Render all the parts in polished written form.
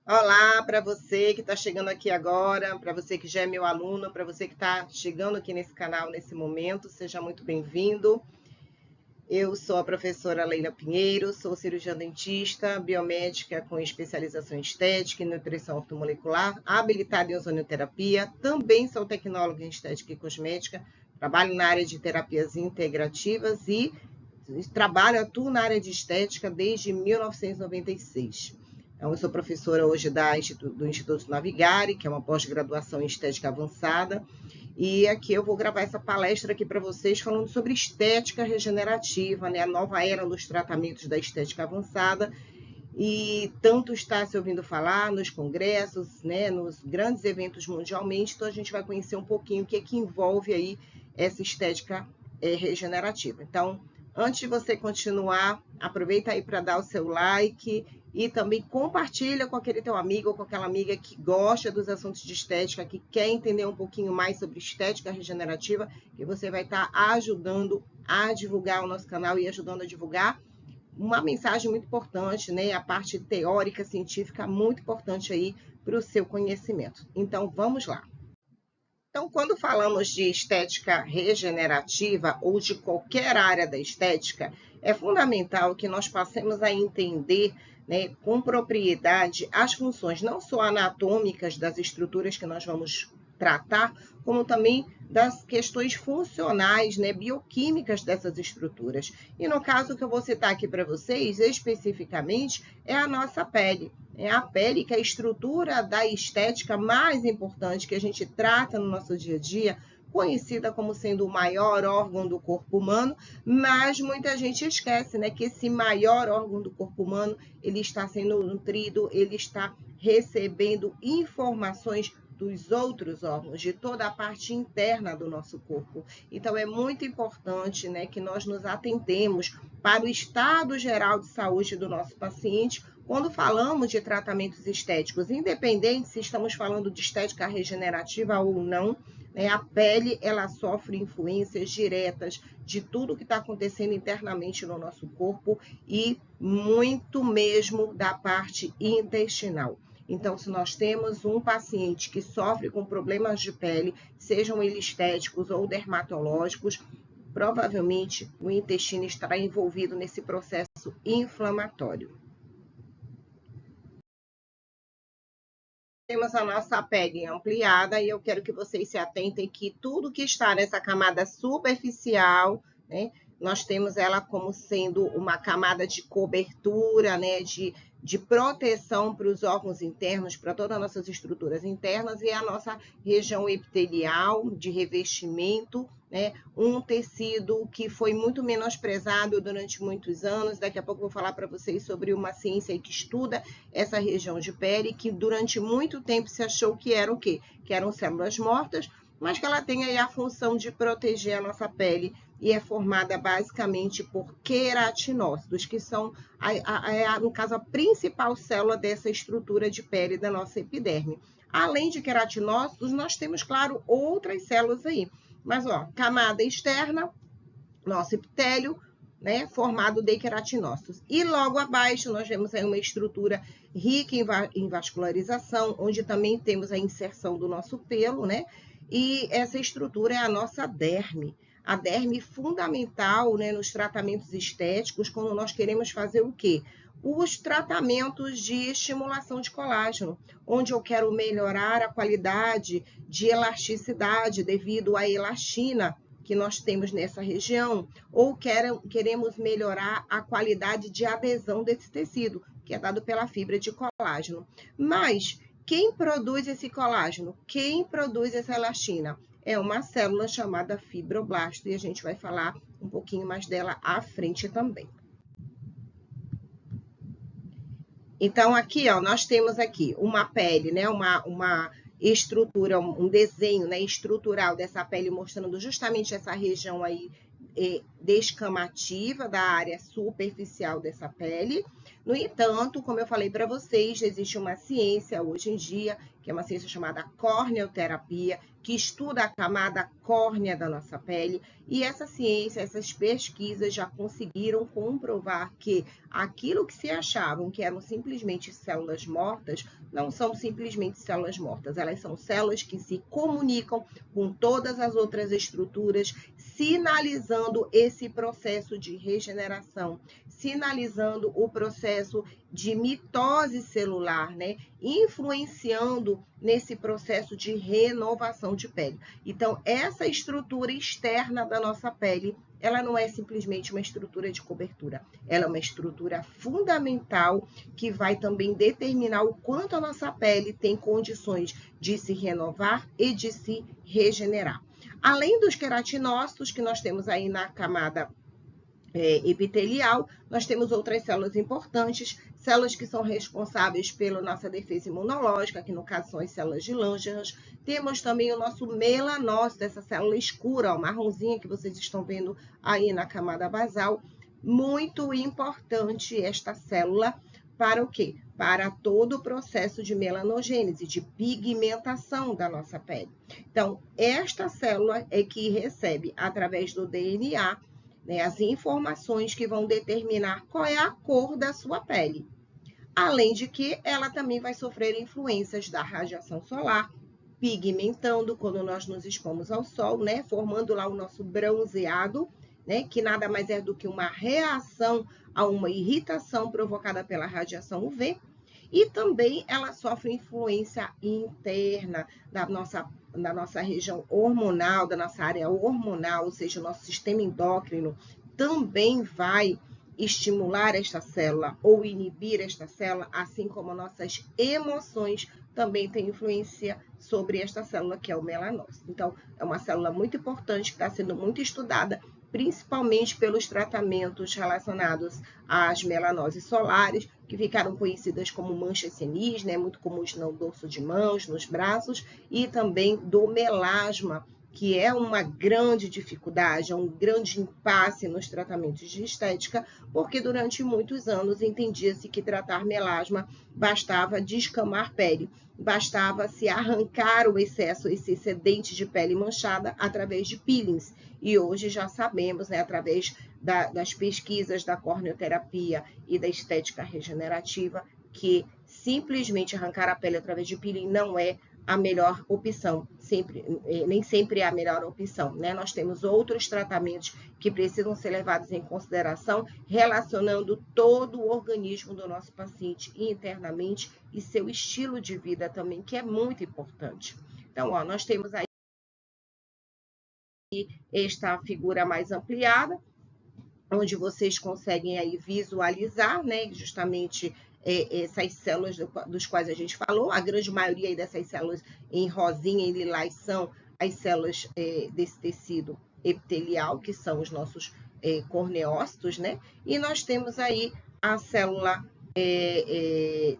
Olá para você que está chegando aqui agora, para você que já é meu aluno, para você que está chegando aqui nesse canal nesse momento, seja muito bem-vindo. Eu sou a professora Leila Pinheiro, sou cirurgiã dentista, biomédica com especialização em estética e nutrição ortomolecular, habilitada em ozonioterapia, também sou tecnóloga em estética e cosmética, trabalho na área de terapias integrativas e atuo na área de estética desde 1996. Então, eu sou professora hoje do Instituto Navigare, que é uma pós-graduação em estética avançada, e aqui eu vou gravar essa palestra aqui para vocês falando sobre estética regenerativa, né? A nova era nos tratamentos da estética avançada, e tanto está se ouvindo falar nos congressos, né, nos grandes eventos mundialmente, então a gente vai conhecer um pouquinho o que é que envolve aí essa estética regenerativa. Então, antes de você continuar, aproveita aí para dar o seu like e também compartilha com aquele teu amigo ou com aquela amiga que gosta dos assuntos de estética, que quer entender um pouquinho mais sobre estética regenerativa, que você vai estar ajudando a divulgar o nosso canal e ajudando a divulgar uma mensagem muito importante, né? A parte teórica, científica, muito importante aí para o seu conhecimento. Então, vamos lá. Então, quando falamos de estética regenerativa ou de qualquer área da estética, é fundamental que nós passemos a entender, né, com propriedade as funções não só anatômicas das estruturas que nós vamos tratar, como também das questões funcionais, né, bioquímicas dessas estruturas. E no caso que eu vou citar aqui para vocês, especificamente, é a nossa pele. É a pele que é a estrutura da estética mais importante que a gente trata no nosso dia a dia, conhecida como sendo o maior órgão do corpo humano, mas muita gente esquece, né, que esse maior órgão do corpo humano, ele está sendo nutrido, ele está recebendo informações dos outros órgãos, de toda a parte interna do nosso corpo. Então, é muito importante, né, que nós nos atentemos para o estado geral de saúde do nosso paciente quando falamos de tratamentos estéticos, independente se estamos falando de estética regenerativa ou não, né, a pele ela sofre influências diretas de tudo que está acontecendo internamente no nosso corpo e muito mesmo da parte intestinal. Então, se nós temos um paciente que sofre com problemas de pele, sejam eles estéticos ou dermatológicos, provavelmente o intestino estará envolvido nesse processo inflamatório. Temos a nossa pele ampliada e eu quero que vocês se atentem que tudo que está nessa camada superficial, né, nós temos ela como sendo uma camada de cobertura, né, de proteção para os órgãos internos, para todas as nossas estruturas internas, e a nossa região epitelial de revestimento, né, um tecido que foi muito menosprezado durante muitos anos. Daqui a pouco eu vou falar para vocês sobre uma ciência que estuda essa região de pele, que durante muito tempo se achou que era o quê? Que eram células mortas, mas que ela tem aí a função de proteger a nossa pele e é formada basicamente por queratinócitos, que são, no caso, a principal célula dessa estrutura de pele da nossa epiderme. Além de queratinócitos, nós temos, claro, outras células aí. Mas, ó, camada externa, nosso epitélio, né, formado de queratinócitos. E logo abaixo nós vemos aí uma estrutura rica em vascularização, onde também temos a inserção do nosso pelo, né? E essa estrutura é a nossa derme. A derme fundamental, né, nos tratamentos estéticos, quando nós queremos fazer o quê? Os tratamentos de estimulação de colágeno, onde eu quero melhorar a qualidade de elasticidade devido à elastina que nós temos nessa região, ou queremos melhorar a qualidade de adesão desse tecido, que é dado pela fibra de colágeno. Mas quem produz esse colágeno? Quem produz essa elastina? É uma célula chamada fibroblasto, e a gente vai falar um pouquinho mais dela à frente também. Então, aqui, ó, nós temos aqui uma pele, né, uma estrutura, um desenho, né, estrutural dessa pele, mostrando justamente essa região aí descamativa da área superficial dessa pele. No entanto, como eu falei para vocês, existe uma ciência hoje em dia, que é uma ciência chamada corneoterapia, que estuda a camada córnea da nossa pele, e essa ciência, essas pesquisas já conseguiram comprovar que aquilo que se achavam que eram simplesmente células mortas, não são simplesmente células mortas, elas são células que se comunicam com todas as outras estruturas, sinalizando esse processo de regeneração, sinalizando o processo de mitose celular, né? Influenciando nesse processo de renovação de pele. Então, essa estrutura externa da nossa pele, ela não é simplesmente uma estrutura de cobertura, ela é uma estrutura fundamental que vai também determinar o quanto a nossa pele tem condições de se renovar e de se regenerar. Além dos queratinócitos que nós temos aí na camada epitelial, nós temos outras células importantes, células que são responsáveis pela nossa defesa imunológica, que no caso são as células de Langerhans. Temos também o nosso melanócito, essa célula escura, ó, marronzinha que vocês estão vendo aí na camada basal. Muito importante esta célula para o quê? Para todo o processo de melanogênese, de pigmentação da nossa pele. Então, esta célula é que recebe, através do DNA, as informações que vão determinar qual é a cor da sua pele. Além de que ela também vai sofrer influências da radiação solar, pigmentando quando nós nos expomos ao sol, né? Formando lá o nosso bronzeado, né? Que nada mais é do que uma reação a uma irritação provocada pela radiação UV. E também ela sofre influência interna da nossa região hormonal, da nossa área hormonal, ou seja, o nosso sistema endócrino também vai estimular esta célula ou inibir esta célula, assim como nossas emoções também têm influência sobre esta célula, que é o melanócito. Então, é uma célula muito importante que está sendo muito estudada, principalmente pelos tratamentos relacionados às melanoses solares, que ficaram conhecidas como manchas senis, né, muito comuns no dorso de mãos, nos braços, e também do melasma, que é uma grande dificuldade, é um grande impasse nos tratamentos de estética, porque durante muitos anos entendia-se que tratar melasma bastava descamar pele, bastava se arrancar o excesso, esse excedente de pele manchada através de peelings. E hoje já sabemos, né, através das pesquisas da corneoterapia e da estética regenerativa, que simplesmente arrancar a pele através de peeling não é a melhor opção, nem sempre é a melhor opção, né? Nós temos outros tratamentos que precisam ser levados em consideração, relacionando todo o organismo do nosso paciente internamente e seu estilo de vida também, que é muito importante. Então, ó, nós temos aí esta figura mais ampliada, onde vocês conseguem aí visualizar, né, justamente essas células dos quais a gente falou. A grande maioria dessas células em rosinha e lilás são as células desse tecido epitelial, que são os nossos corneócitos, né? E nós temos aí a célula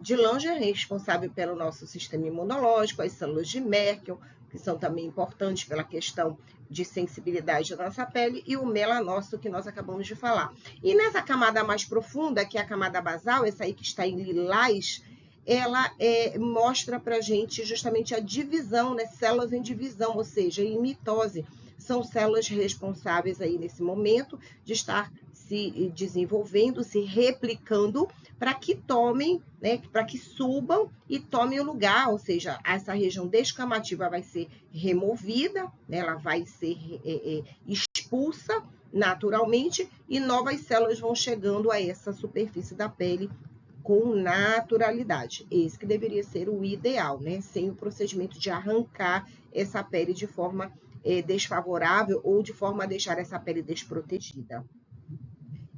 de Langerhans, responsável pelo nosso sistema imunológico, as células de Merkel, que são também importantes pela questão de sensibilidade da nossa pele, e o melanócito, que nós acabamos de falar. E nessa camada mais profunda, que é a camada basal, essa aí que está em lilás, ela mostra para a gente justamente a divisão, né? Células em divisão, ou seja, em mitose. São células responsáveis aí nesse momento de estar se desenvolvendo, se replicando, para que tomem, né, para que subam e tomem o lugar, ou seja, essa região descamativa vai ser removida, né, ela vai ser expulsa naturalmente e novas células vão chegando a essa superfície da pele com naturalidade. Esse que deveria ser o ideal, né, sem o procedimento de arrancar essa pele de forma desfavorável ou de forma a deixar essa pele desprotegida.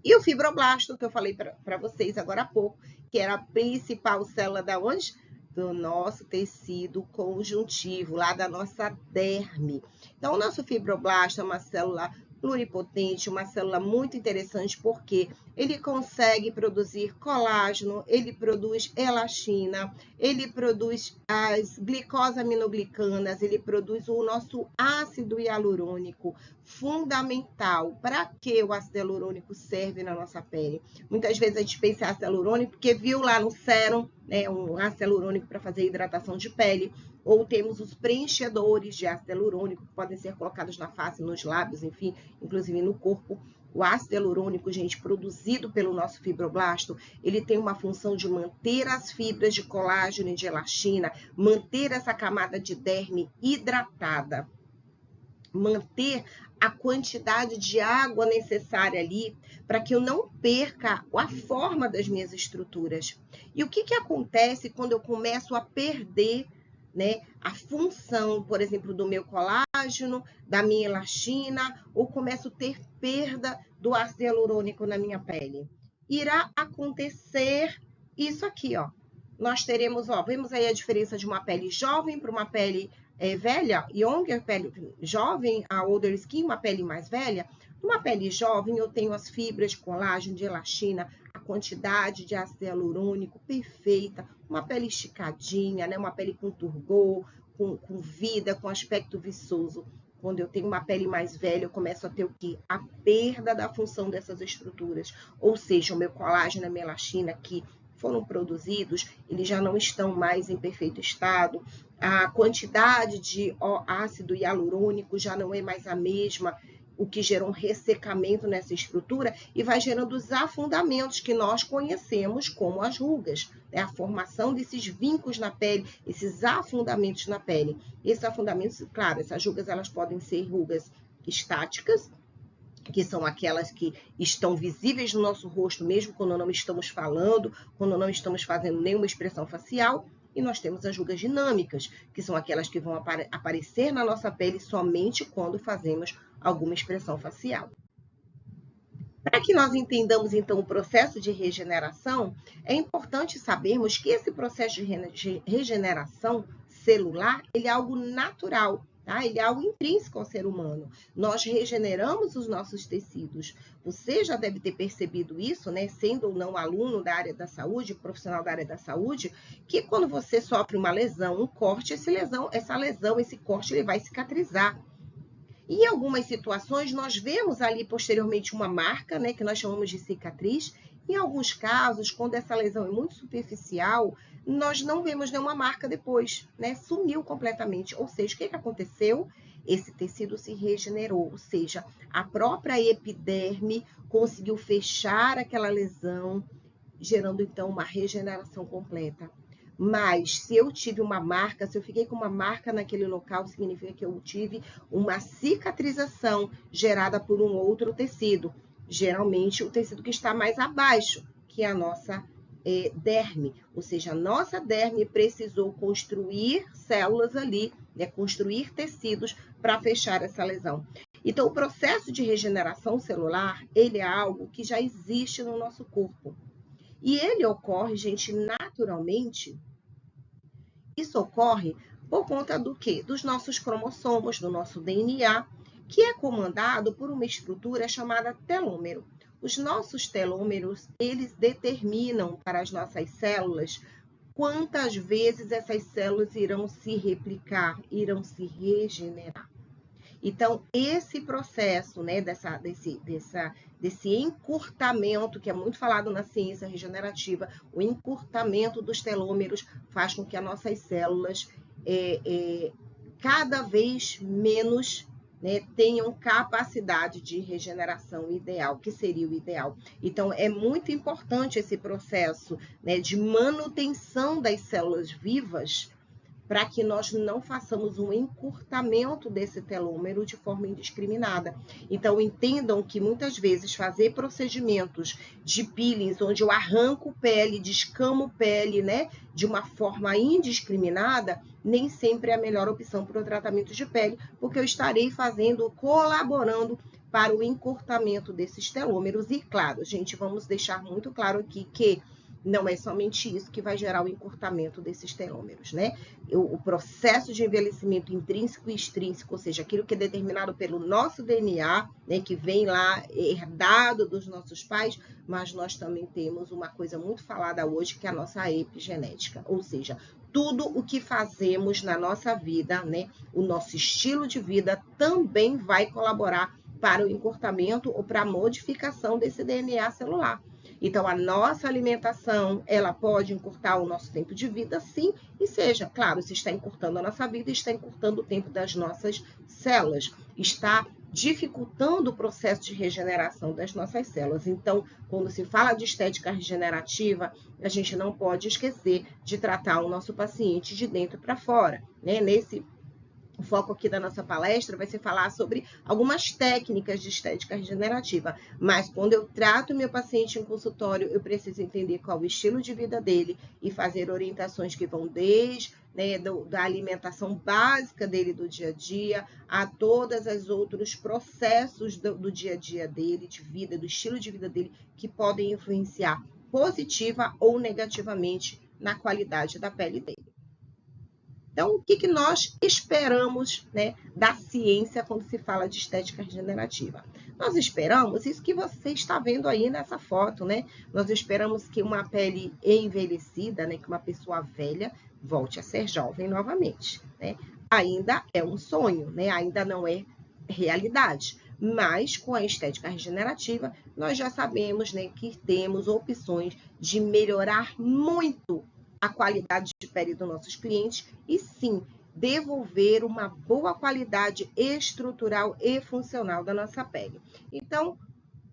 E o fibroblasto, que eu falei para vocês agora há pouco, que era a principal célula da onde? Do nosso tecido conjuntivo, lá da nossa derme. Então, o nosso fibroblasto é uma célula pluripotente, uma célula muito interessante porque ele consegue produzir colágeno, ele produz elastina, ele produz as glicosaminoglicanas, ele produz o nosso ácido hialurônico, fundamental. Para que o ácido hialurônico serve na nossa pele? Muitas vezes a gente pensa em ácido hialurônico porque viu lá no sérum, né, um ácido hialurônico para fazer hidratação de pele, ou temos os preenchedores de ácido hialurônico que podem ser colocados na face, nos lábios, enfim, inclusive no corpo. O ácido hialurônico, gente, produzido pelo nosso fibroblasto, ele tem uma função de manter as fibras de colágeno e de elastina, manter essa camada de derme hidratada, manter a quantidade de água necessária ali para que eu não perca a forma das minhas estruturas. E o que acontece quando eu começo a perder, né, a função, por exemplo, do meu colágeno, da minha elastina, ou começo a ter perda do ácido hialurônico na minha pele? Irá acontecer isso aqui, ó. Nós teremos, ó, vemos aí a diferença de uma pele jovem para uma pele velha, younger, pele jovem, a older skin, uma pele mais velha. Numa pele jovem, eu tenho as fibras de colágeno, de elastina, a quantidade de ácido hialurônico perfeita, uma pele esticadinha, né? Uma pele com turgor, com vida, com aspecto viçoso. Quando eu tenho uma pele mais velha, eu começo a ter o quê? A perda da função dessas estruturas. Ou seja, o meu colágeno e a minha elastina que foram produzidos, eles já não estão mais em perfeito estado. A quantidade de ácido hialurônico já não é mais a mesma, o que gera um ressecamento nessa estrutura e vai gerando os afundamentos que nós conhecemos como as rugas, né? A formação desses vincos na pele, esses afundamentos na pele. Esses afundamentos, claro, essas rugas elas podem ser rugas estáticas, que são aquelas que estão visíveis no nosso rosto, mesmo quando não estamos falando, quando não estamos fazendo nenhuma expressão facial. E nós temos as rugas dinâmicas, que são aquelas que vão aparecer na nossa pele somente quando fazemos alguma expressão facial. Para que nós entendamos, então, o processo de regeneração, é importante sabermos que esse processo de regeneração celular, ele é algo natural, tá? Ele é algo intrínseco ao ser humano. Nós regeneramos os nossos tecidos. Você já deve ter percebido isso, né? Sendo ou não aluno da área da saúde, profissional da área da saúde, que quando você sofre uma lesão, um corte, esse corte, ele vai cicatrizar. Em algumas situações, nós vemos ali posteriormente uma marca, né, que nós chamamos de cicatriz. Em alguns casos, quando essa lesão é muito superficial, nós não vemos nenhuma marca depois, né? Sumiu completamente. Ou seja, o que aconteceu? Esse tecido se regenerou, ou seja, a própria epiderme conseguiu fechar aquela lesão, gerando então uma regeneração completa. Mas se eu tive uma marca, se eu fiquei com uma marca naquele local, significa que eu tive uma cicatrização gerada por um outro tecido. Geralmente o tecido que está mais abaixo, que é a nossa derme. Ou seja, a nossa derme precisou construir células ali, né, construir tecidos para fechar essa lesão. Então, o processo de regeneração celular, ele é algo que já existe no nosso corpo. E ele ocorre, gente, naturalmente. Isso ocorre por conta do quê? Dos nossos cromossomos, do nosso DNA, que é comandado por uma estrutura chamada telômero. Os nossos telômeros, eles determinam para as nossas células quantas vezes essas células irão se replicar, irão se regenerar. Então, esse processo, né, desse encurtamento, que é muito falado na ciência regenerativa, o encurtamento dos telômeros faz com que as nossas células cada vez menos, né, tenham capacidade de regeneração ideal, que seria o ideal. Então, é muito importante esse processo, né, de manutenção das células vivas, para que nós não façamos um encurtamento desse telômero de forma indiscriminada. Então, entendam que muitas vezes fazer procedimentos de peelings, onde eu arranco pele, descamo pele, né, de uma forma indiscriminada, nem sempre é a melhor opção para o tratamento de pele, porque eu estarei colaborando para o encurtamento desses telômeros. E, claro, gente, vamos deixar muito claro aqui que não é somente isso que vai gerar o encurtamento desses telômeros, né? O processo de envelhecimento intrínseco e extrínseco, ou seja, aquilo que é determinado pelo nosso DNA, né, que vem lá herdado dos nossos pais, mas nós também temos uma coisa muito falada hoje, que é a nossa epigenética, ou seja, tudo o que fazemos na nossa vida, né, o nosso estilo de vida também vai colaborar para o encurtamento ou para a modificação desse DNA celular. Então, a nossa alimentação, ela pode encurtar o nosso tempo de vida, sim, e seja, claro, se está encurtando a nossa vida, está encurtando o tempo das nossas células, está dificultando o processo de regeneração das nossas células. Então, quando se fala de estética regenerativa, a gente não pode esquecer de tratar o nosso paciente de dentro para fora, né? O foco aqui da nossa palestra vai ser falar sobre algumas técnicas de estética regenerativa, mas quando eu trato o meu paciente em consultório, eu preciso entender qual o estilo de vida dele e fazer orientações que vão desde, né, da alimentação básica dele do dia a dia, a todos os outros processos do dia a dia dele, de vida, do estilo de vida dele, que podem influenciar positiva ou negativamente na qualidade da pele dele. Então, o que nós esperamos, né, da ciência quando se fala de estética regenerativa? Nós esperamos isso que você está vendo aí nessa foto, né? Nós esperamos que uma pele envelhecida, né, que uma pessoa velha volte a ser jovem novamente, né? Ainda é um sonho, né? Ainda não é realidade. Mas com a estética regenerativa, nós já sabemos, né, que temos opções de melhorar muito a qualidade de pele dos nossos clientes e sim, devolver uma boa qualidade estrutural e funcional da nossa pele. Então,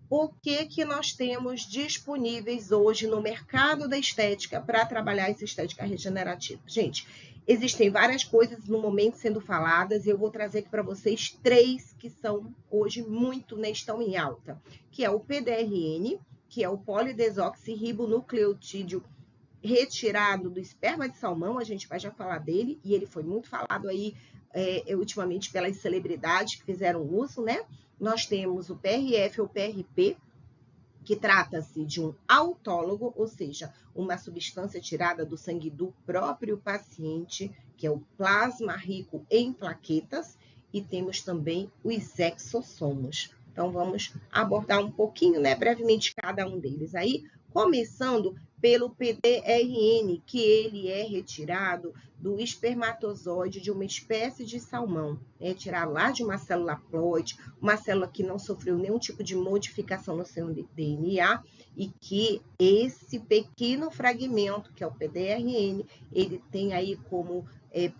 o que nós temos disponíveis hoje no mercado da estética para trabalhar essa estética regenerativa? Gente, existem várias coisas no momento sendo faladas e eu vou trazer aqui para vocês 3 que são hoje muito, né, estão em alta, que é o PDRN, que é o polidesoxirribonucleotídeo retirado do esperma de salmão, a gente vai já falar dele, e ele foi muito falado aí ultimamente pelas celebridades que fizeram uso, né? Nós temos o PRF ou PRP, que trata-se de um autólogo, ou seja, uma substância tirada do sangue do próprio paciente, que é o plasma rico em plaquetas, e temos também os exossomos. Então, vamos abordar um pouquinho, né, brevemente cada um deles aí, começando pelo PDRN, que ele é retirado do espermatozoide de uma espécie de salmão, é retirado lá de uma célula haploide, uma célula que não sofreu nenhum tipo de modificação no seu DNA, e que esse pequeno fragmento, que é o PDRN, ele tem aí como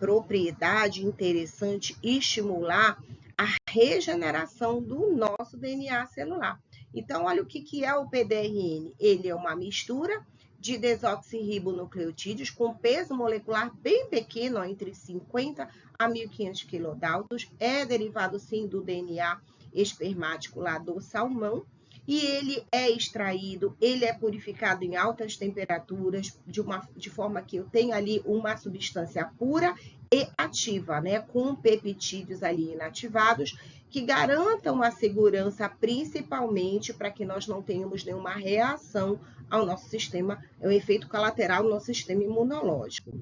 propriedade interessante estimular a regeneração do nosso DNA celular. Então, olha o que é o PDRN. Ele é uma mistura de desoxirribonucleotídeos com peso molecular bem pequeno, entre 50 a 1.500 quilodaltons. É derivado, sim, do DNA espermático lá do salmão. E ele é extraído, ele é purificado em altas temperaturas, de forma que eu tenho ali uma substância pura e ativa, né, com peptídeos ali inativados, que garantam a segurança, principalmente para que nós não tenhamos nenhuma reação ao nosso sistema, é um efeito colateral no nosso sistema imunológico.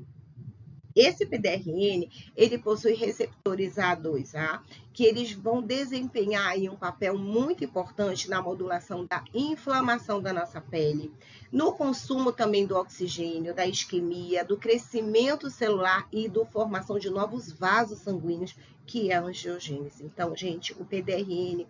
Esse PDRN, ele possui receptores A2A, que eles vão desempenhar aí um papel muito importante na modulação da inflamação da nossa pele, no consumo também do oxigênio, da isquemia, do crescimento celular e da formação de novos vasos sanguíneos, que é a angiogênese. Então, gente, o PDRN,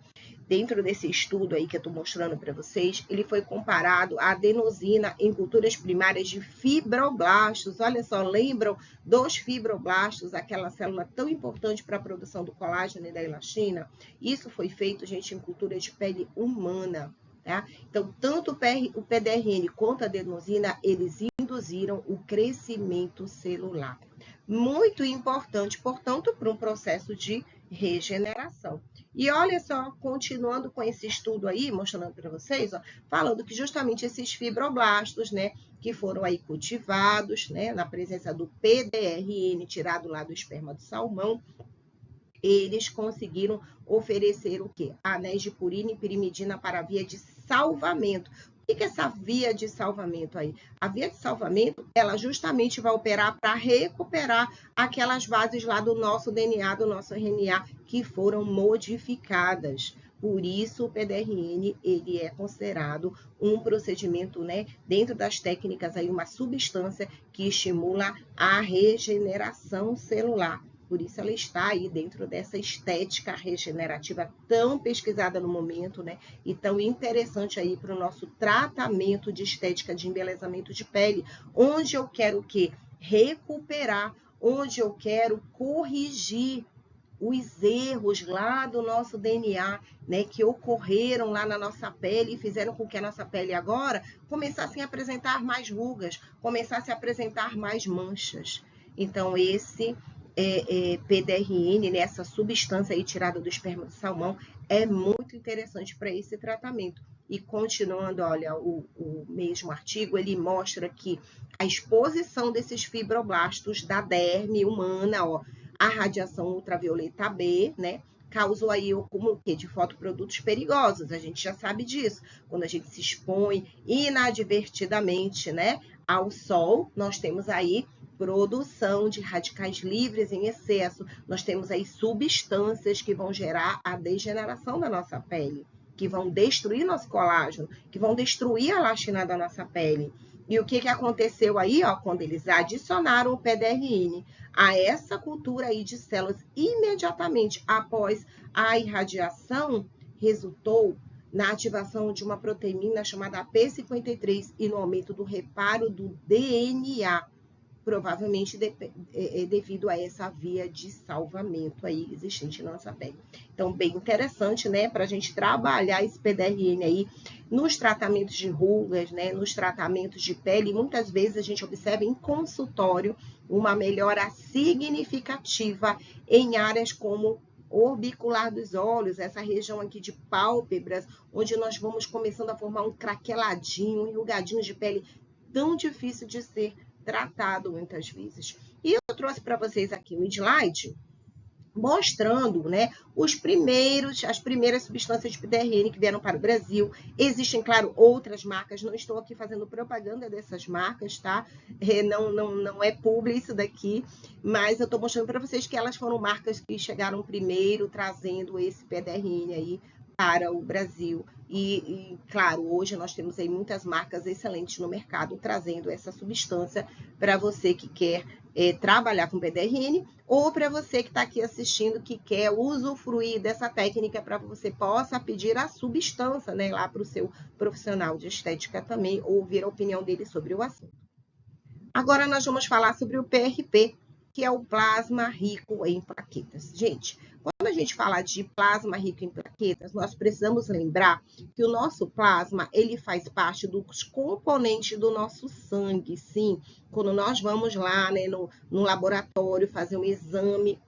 dentro desse estudo aí que eu estou mostrando para vocês, ele foi comparado à adenosina em culturas primárias de fibroblastos. Olha só, lembram dos fibroblastos, aquela célula tão importante para a produção do colágeno e da elastina? Isso foi feito, gente, em cultura de pele humana. Tá? Então, tanto o PDRN quanto a adenosina, eles induziram o crescimento celular. Muito importante, portanto, para um processo de regeneração. E olha só, continuando com esse estudo aí, mostrando para vocês, ó, falando que justamente esses fibroblastos, né, que foram aí cultivados, né, na presença do PDRN, tirado lá do esperma do salmão, eles conseguiram oferecer o quê? Anéis de purina e pirimidina para a via de salvamento, O que é essa via de salvamento aí? A via de salvamento, ela justamente vai operar para recuperar aquelas bases lá do nosso DNA, do nosso RNA, que foram modificadas. Por isso, o PDRN, ele é considerado um procedimento, né, dentro das técnicas aí, uma substância que estimula a regeneração celular. Por isso ela está aí dentro dessa estética regenerativa tão pesquisada no momento, né? E tão interessante aí para o nosso tratamento de estética de embelezamento de pele, onde eu quero o quê? Recuperar, onde eu quero corrigir os erros lá do nosso DNA, né, que ocorreram lá na nossa pele e fizeram com que a nossa pele agora começasse a apresentar mais rugas, começasse a apresentar mais manchas. Então, esse PDRN, né, essa substância aí tirada do esperma do salmão, é muito interessante para esse tratamento. E continuando, olha, o mesmo artigo, ele mostra que a exposição desses fibroblastos da derme humana, ó, a radiação ultravioleta B, né, causou aí o acúmulo de fotoprodutos perigosos, a gente já sabe disso. Quando a gente se expõe inadvertidamente, né, ao sol, nós temos aí produção de radicais livres em excesso, nós temos aí substâncias que vão gerar a degeneração da nossa pele, que vão destruir nosso colágeno, que vão destruir a elastina da nossa pele. E o que aconteceu aí, ó, quando eles adicionaram o PDRN a essa cultura aí de células imediatamente após a irradiação, resultou na ativação de uma proteína chamada P53 e no aumento do reparo do DNA, provavelmente devido a essa via de salvamento aí existente na nossa pele. Então, bem interessante, né, para a gente trabalhar esse PDRN aí nos tratamentos de rugas, né, nos tratamentos de pele. E muitas vezes a gente observa em consultório uma melhora significativa em áreas como orbicular dos olhos, essa região aqui de pálpebras, onde nós vamos começando a formar um craqueladinho, um enrugadinho de pele tão difícil de ser tratado muitas vezes. E eu trouxe para vocês aqui um slide mostrando, né, as primeiras substâncias de PDRN que vieram para o Brasil. Existem, claro, outras marcas, não estou aqui fazendo propaganda dessas marcas, tá? Não é publi isso daqui, mas eu estou mostrando para vocês que elas foram marcas que chegaram primeiro trazendo esse PDRN aí para o Brasil. Claro, hoje nós temos aí muitas marcas excelentes no mercado trazendo essa substância para você que quer trabalhar com PDRN ou para você que está aqui assistindo que quer usufruir dessa técnica para que você possa pedir a substância, né, lá para o seu profissional de estética também, ou ouvir a opinião dele sobre o assunto. Agora nós vamos falar sobre o PRP, que é o plasma rico em plaquetas. Gente, quando a gente fala de plasma rico em plaquetas, nós precisamos lembrar que o nosso plasma, ele faz parte dos componentes do nosso sangue, sim. Quando nós vamos lá, né, no laboratório fazer um exame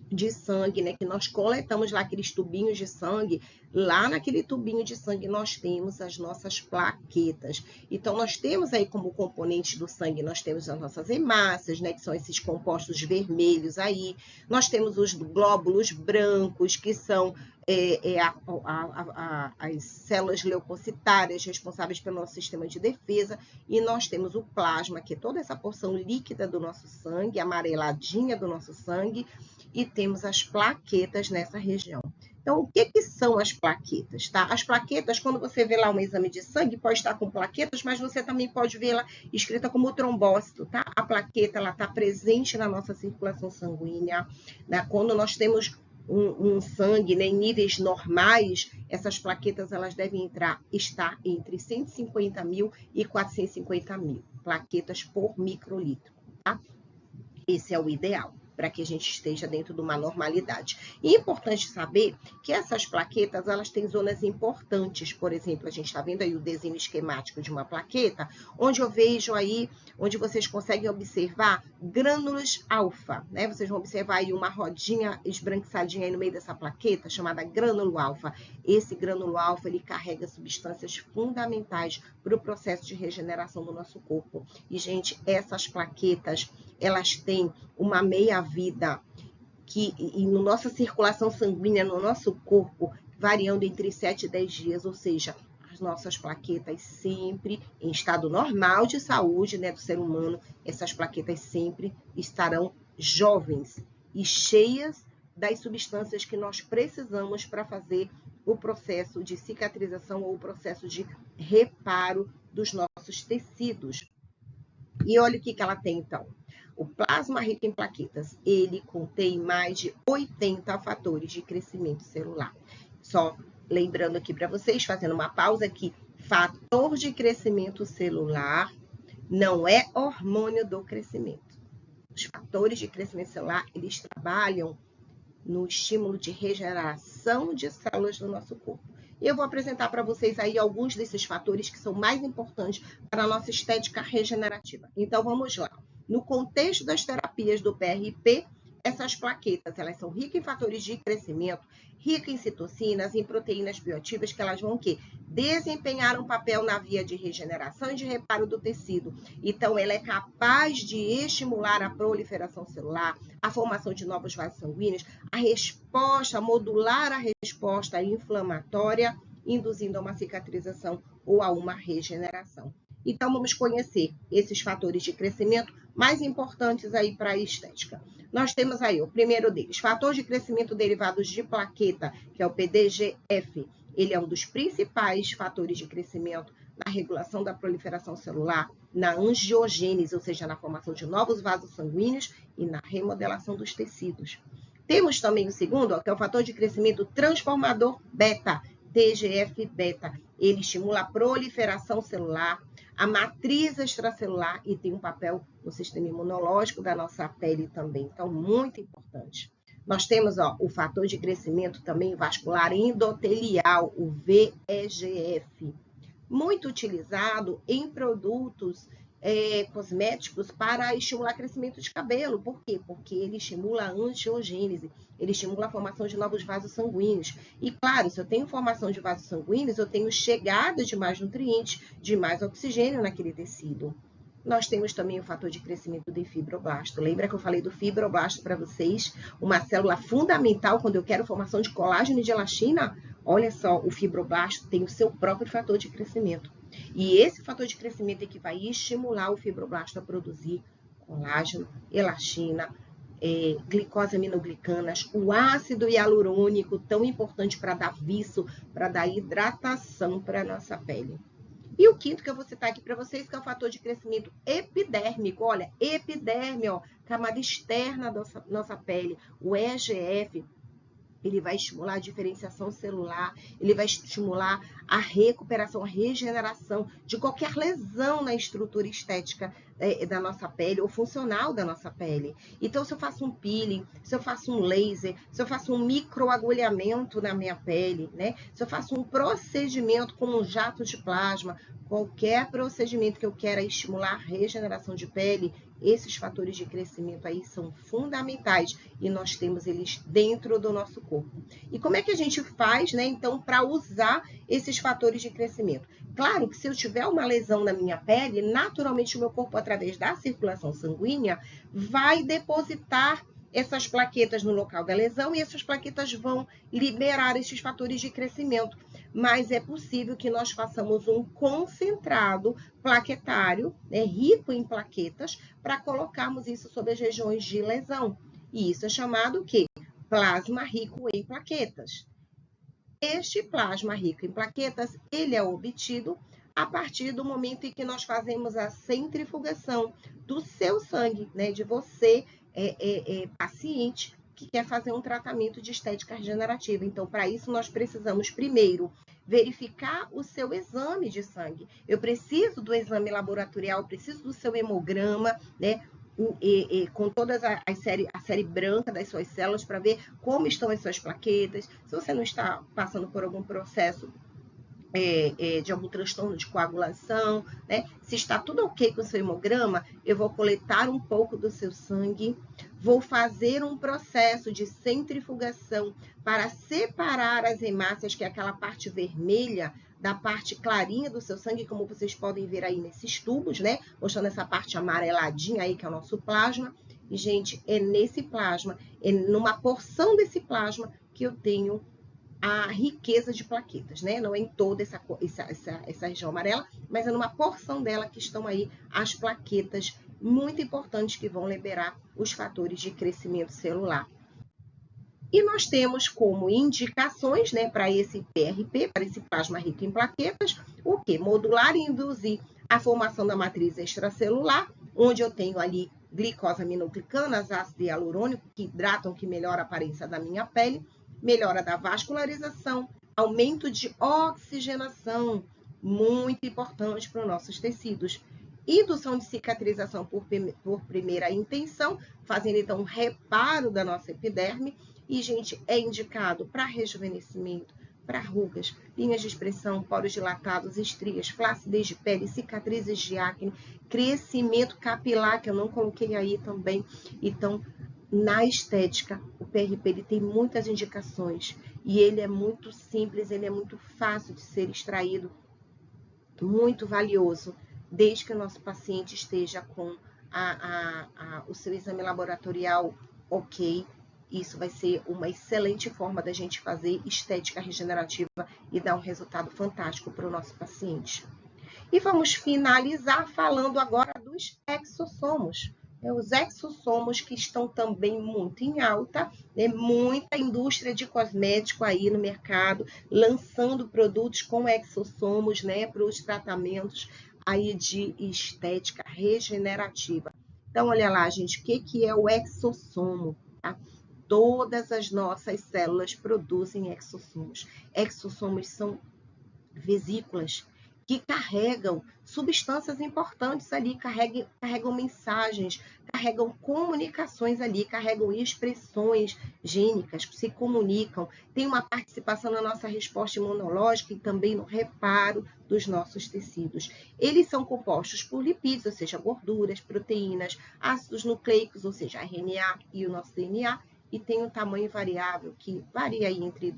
de sangue, né, que nós coletamos lá aqueles tubinhos de sangue, lá naquele tubinho de sangue nós temos as nossas plaquetas. Então, nós temos aí como componentes do sangue, nós temos as nossas hemácias, né, que são esses compostos vermelhos aí, nós temos os glóbulos brancos, que são as células leucocitárias responsáveis pelo nosso sistema de defesa, e nós temos o plasma, que é toda essa porção líquida do nosso sangue, amareladinha do nosso sangue, e temos as plaquetas nessa região. Então, o que são as plaquetas, tá? As plaquetas, quando você vê lá um exame de sangue, pode estar com plaquetas, mas você também pode vê-la escrita como trombócito, tá? A plaqueta, ela está presente na nossa circulação sanguínea, né? Quando nós temos um sangue, né, em níveis normais, essas plaquetas elas devem estar entre 150 mil e 450 mil plaquetas por microlitro, tá? Esse é o ideal, para que a gente esteja dentro de uma normalidade. E é importante saber que essas plaquetas, elas têm zonas importantes. Por exemplo, a gente está vendo aí o desenho esquemático de uma plaqueta, onde eu vejo aí, onde vocês conseguem observar grânulos alfa, né? Vocês vão observar aí uma rodinha esbranquiçadinha aí no meio dessa plaqueta, chamada grânulo alfa. Esse grânulo alfa, ele carrega substâncias fundamentais para o processo de regeneração do nosso corpo. E, gente, essas plaquetas, elas têm uma meia-vida e na nossa circulação sanguínea, no nosso corpo, variando entre 7 e 10 dias, ou seja, as nossas plaquetas sempre, em estado normal de saúde, né, do ser humano, essas plaquetas sempre estarão jovens e cheias das substâncias que nós precisamos para fazer o processo de cicatrização ou o processo de reparo dos nossos tecidos. E olha o que ela tem, então. O plasma rico em plaquetas, ele contém mais de 80 fatores de crescimento celular. Só lembrando aqui para vocês, fazendo uma pausa aqui, fator de crescimento celular não é hormônio do crescimento. Os fatores de crescimento celular, eles trabalham no estímulo de regeneração de células do nosso corpo. E eu vou apresentar para vocês aí alguns desses fatores que são mais importantes para a nossa estética regenerativa. Então, vamos lá. No contexto das terapias do PRP, essas plaquetas, elas são ricas em fatores de crescimento, ricas em citocinas, em proteínas bioativas, que elas vão o quê? Desempenhar um papel na via de regeneração e de reparo do tecido. Então, ela é capaz de estimular a proliferação celular, a formação de novos vasos sanguíneos, a resposta, modular a resposta inflamatória, induzindo a uma cicatrização ou a uma regeneração. Então, vamos conhecer esses fatores de crescimento mais importantes aí para a estética. Nós temos aí o primeiro deles, fator de crescimento derivados de plaqueta, que é o PDGF. Ele é um dos principais fatores de crescimento na regulação da proliferação celular, na angiogênese, ou seja, na formação de novos vasos sanguíneos e na remodelação dos tecidos. Temos também o segundo, que é o fator de crescimento transformador beta, TGF-beta. Ele estimula a proliferação celular, a matriz extracelular e tem um papel no sistema imunológico da nossa pele também. Então, muito importante. Nós temos o fator de crescimento também vascular endotelial, o VEGF, muito utilizado em produtos cosméticos para estimular crescimento de cabelo. Por quê? Porque ele estimula a angiogênese, ele estimula a formação de novos vasos sanguíneos. E, claro, se eu tenho formação de vasos sanguíneos, eu tenho chegada de mais nutrientes, de mais oxigênio naquele tecido. Nós temos também o fator de crescimento de fibroblasto. Lembra que eu falei do fibroblasto para vocês? Uma célula fundamental quando eu quero formação de colágeno e de elastina? Olha só, o fibroblasto tem o seu próprio fator de crescimento. E esse fator de crescimento é que vai estimular o fibroblasto a produzir colágeno, elastina, glicose aminoglicanas, o ácido hialurônico, tão importante para dar viço, para dar hidratação para a nossa pele. E o quinto que eu vou citar aqui para vocês, que é o fator de crescimento epidérmico. Olha, epiderme, camada externa da nossa pele, o EGF. Ele vai estimular a diferenciação celular, ele vai estimular a recuperação, a regeneração de qualquer lesão na estrutura estética da nossa pele ou funcional da nossa pele. Então, se eu faço um peeling, se eu faço um laser, se eu faço um microagulhamento na minha pele, né? Se eu faço um procedimento com um jato de plasma, qualquer procedimento que eu queira estimular a regeneração de pele, esses fatores de crescimento aí são fundamentais e nós temos eles dentro do nosso corpo. E como é que a gente faz, né, então, para usar esses fatores de crescimento? Claro que se eu tiver uma lesão na minha pele, naturalmente o meu corpo, através da circulação sanguínea, vai depositar essas plaquetas no local da lesão e essas plaquetas vão liberar esses fatores de crescimento. Mas é possível que nós façamos um concentrado plaquetário, né, rico em plaquetas, para colocarmos isso sobre as regiões de lesão. E isso é chamado o quê? Plasma rico em plaquetas. Este plasma rico em plaquetas, ele é obtido a partir do momento em que nós fazemos a centrifugação do seu sangue, né, de você, paciente, que quer fazer um tratamento de estética regenerativa. Então, para isso, nós precisamos, primeiro, verificar o seu exame de sangue. Eu preciso do exame laboratorial, preciso do seu hemograma, né? Com todas a série branca das suas células para ver como estão as suas plaquetas, se você não está passando por algum processo de algum transtorno de coagulação, né? Se está tudo ok com o seu hemograma, eu vou coletar um pouco do seu sangue, vou fazer um processo de centrifugação para separar as hemácias, que é aquela parte vermelha da parte clarinha do seu sangue, como vocês podem ver aí nesses tubos, né? Mostrando essa parte amareladinha aí, que é o nosso plasma. E, gente, é nesse plasma, é numa porção desse plasma que eu tenho a riqueza de plaquetas, né? Não é em toda essa região amarela, mas é numa porção dela que estão aí as plaquetas muito importantes que vão liberar os fatores de crescimento celular. E nós temos como indicações, né, para esse PRP, para esse plasma rico em plaquetas, o que? Modular e induzir a formação da matriz extracelular, onde eu tenho ali glicosaminoglicanas, ácido hialurônico, que hidratam, que melhoram a aparência da minha pele, melhora da vascularização, aumento de oxigenação, muito importante para os nossos tecidos. Indução de cicatrização por primeira intenção, fazendo então um reparo da nossa epiderme. E, gente, é indicado para rejuvenescimento, para rugas, linhas de expressão, poros dilatados, estrias, flacidez de pele, cicatrizes de acne, crescimento capilar, que eu não coloquei aí também. Então, na estética, o PRP ele tem muitas indicações e ele é muito simples, ele é muito fácil de ser extraído, muito valioso, desde que o nosso paciente esteja com o seu exame laboratorial ok. Isso vai ser uma excelente forma da gente fazer estética regenerativa e dar um resultado fantástico para o nosso paciente. E vamos finalizar falando agora dos exossomos. Os exossomos que estão também muito em alta, né? Muita indústria de cosmético aí no mercado, lançando produtos com exossomos, né, para os tratamentos aí de estética regenerativa. Então, olha lá, gente, o que é o exossomo? Tá? Todas as nossas células produzem exossomos. Exossomos são vesículas que carregam substâncias importantes ali, carregam mensagens, carregam comunicações ali, carregam expressões gênicas, se comunicam, tem uma participação na nossa resposta imunológica e também no reparo dos nossos tecidos. Eles são compostos por lipídios, ou seja, gorduras, proteínas, ácidos nucleicos, ou seja, RNA e o nosso DNA, e tem um tamanho variável que varia entre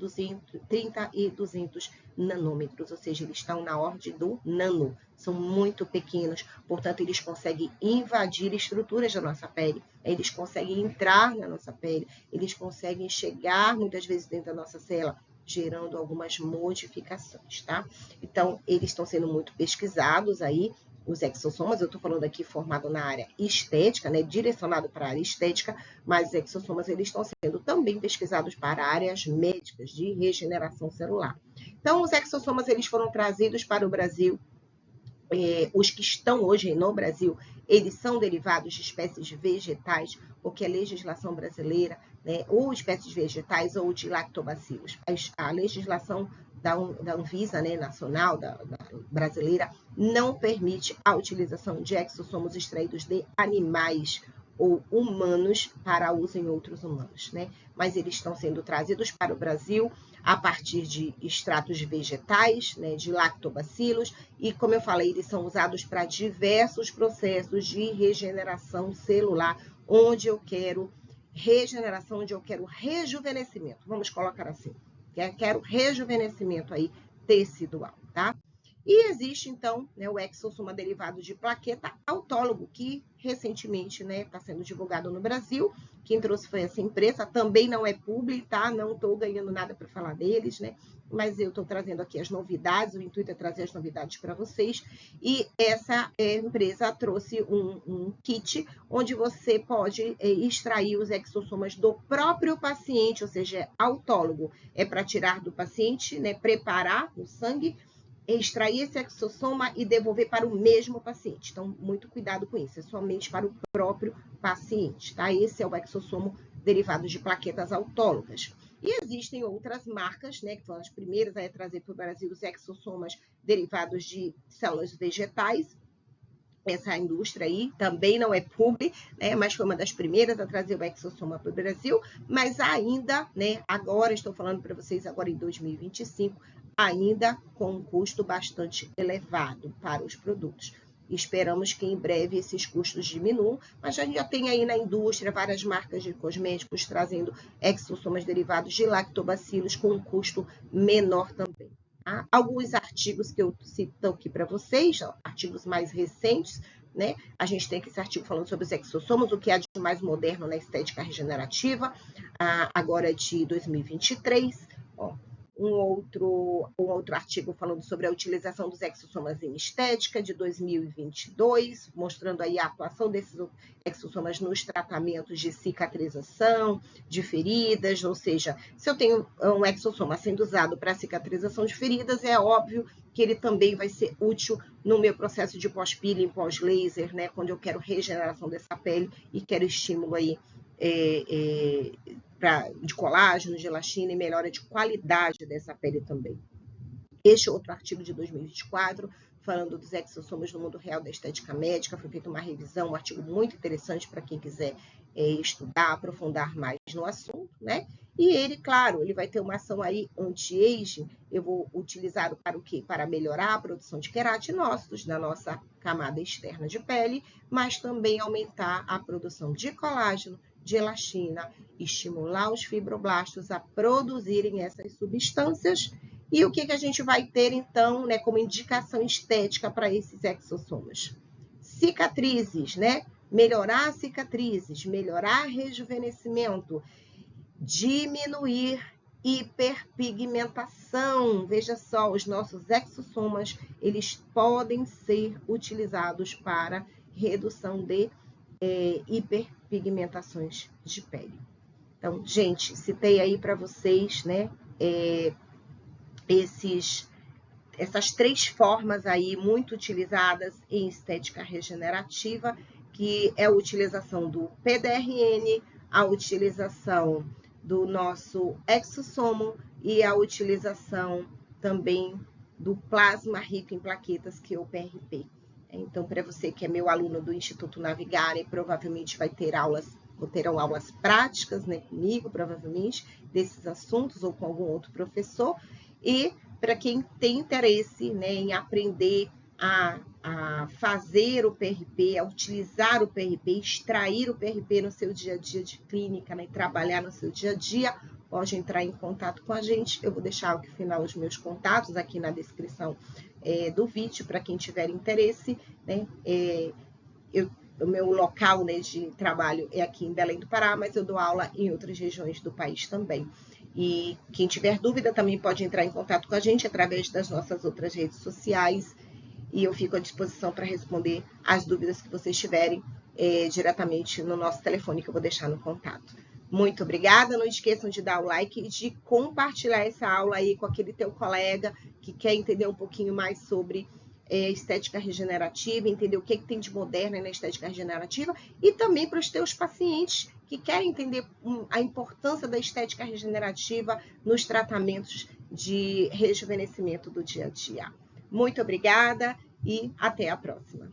30 e 200 nanômetros, ou seja, eles estão na ordem do nano, são muito pequenos, portanto, eles conseguem invadir estruturas da nossa pele, eles conseguem entrar na nossa pele, eles conseguem chegar muitas vezes dentro da nossa célula, gerando algumas modificações, tá? Então, eles estão sendo muito pesquisados aí, os exossomas, eu estou falando aqui formado na área estética, né, direcionado para a área estética, mas os exossomas eles estão sendo também pesquisados para áreas médicas de regeneração celular. Então, os exossomas eles foram trazidos para o Brasil. Os que estão hoje no Brasil, eles são derivados de espécies vegetais, porque a legislação brasileira, né, ou espécies vegetais ou de lactobacilos. A legislação da Anvisa, né, nacional, da brasileira, não permite a utilização de exossomos extraídos de animais ou humanos para uso em outros humanos, né? Mas eles estão sendo trazidos para o Brasil a partir de extratos vegetais, né, de lactobacilos, e como eu falei, eles são usados para diversos processos de regeneração celular, onde eu quero regeneração, onde eu quero rejuvenescimento, vamos colocar assim, quero rejuvenescimento aí tecidual, tá? E existe, então, né, o exossoma derivado de plaqueta autólogo, que recentemente está sendo divulgado no Brasil. Quem trouxe foi essa empresa, também não é publi, tá? Não estou ganhando nada para falar deles, né? Mas eu estou trazendo aqui as novidades, o intuito é trazer as novidades para vocês. E essa empresa trouxe um kit onde você pode extrair os exossomas do próprio paciente, ou seja, é autólogo. É para tirar do paciente, né, preparar o sangue, extrair esse exossoma e devolver para o mesmo paciente. Então, muito cuidado com isso, é somente para o próprio paciente, tá? Esse é o exossomo derivado de plaquetas autólogas. E existem outras marcas, né, que foram as primeiras a trazer para o Brasil os exossomas derivados de células vegetais. Essa indústria aí também não é publi, né, mas foi uma das primeiras a trazer o exossoma para o Brasil, mas ainda, né, agora estou falando para vocês agora em 2025, ainda com um custo bastante elevado para os produtos. Esperamos que em breve esses custos diminuam, mas já tem aí na indústria várias marcas de cosméticos trazendo exossomas derivados de lactobacilos com um custo menor também. Tá? Alguns artigos que eu cito aqui para vocês, artigos mais recentes, né? A gente tem aqui esse artigo falando sobre os exossomos, o que há de mais moderno na estética regenerativa, agora é de 2023. Ó, um outro artigo falando sobre a utilização dos exossomas em estética, de 2022, mostrando aí a atuação desses exossomas nos tratamentos de cicatrização, de feridas, ou seja, se eu tenho um exossoma sendo usado para cicatrização de feridas, é óbvio que ele também vai ser útil no meu processo de pós-peeling, pós-laser, né, quando eu quero regeneração dessa pele e quero estímulo aí de colágeno, de elastina e melhora de qualidade dessa pele também. Este outro artigo de 2024, falando dos exossomas no mundo real da estética médica, foi feita uma revisão, um artigo muito interessante para quem quiser estudar, aprofundar mais no assunto, né? E ele, claro, ele vai ter uma ação aí anti-aging, eu vou utilizá-lo para o quê? Para melhorar a produção de queratinócitos na nossa camada externa de pele, mas também aumentar a produção de colágeno, de elastina, estimular os fibroblastos a produzirem essas substâncias. E o que a gente vai ter, então, né, como indicação estética para esses exossomas? Cicatrizes, né? Melhorar cicatrizes, melhorar rejuvenescimento, diminuir hiperpigmentação. Veja só, os nossos exossomas, eles podem ser utilizados para redução de hiperpigmentações de pele. Então, gente, citei aí para vocês, né, essas 3 formas aí muito utilizadas em estética regenerativa, que é a utilização do PDRN, a utilização do nosso exossomo e a utilização também do plasma rico em plaquetas, que é o PRP. Então, para você que é meu aluno do Instituto Navigare, provavelmente terão aulas práticas, né, comigo, provavelmente, desses assuntos, ou com algum outro professor. E para quem tem interesse, né, em aprender a fazer o PRP, a utilizar o PRP, extrair o PRP no seu dia a dia de clínica, né, e trabalhar no seu dia a dia, pode entrar em contato com a gente. Eu vou deixar ao final os meus contatos aqui na descrição do vídeo, para quem tiver interesse, né? O meu local, né, de trabalho é aqui em Belém do Pará, mas eu dou aula em outras regiões do país também. E quem tiver dúvida também pode entrar em contato com a gente através das nossas outras redes sociais, e eu fico à disposição para responder as dúvidas que vocês tiverem diretamente no nosso telefone, que eu vou deixar no contato. Muito obrigada, não esqueçam de dar o like e de compartilhar essa aula aí com aquele teu colega que quer entender um pouquinho mais sobre estética regenerativa, entender o que tem de moderno na estética regenerativa, e também para os teus pacientes que querem entender a importância da estética regenerativa nos tratamentos de rejuvenescimento do dia a dia. Muito obrigada e até a próxima.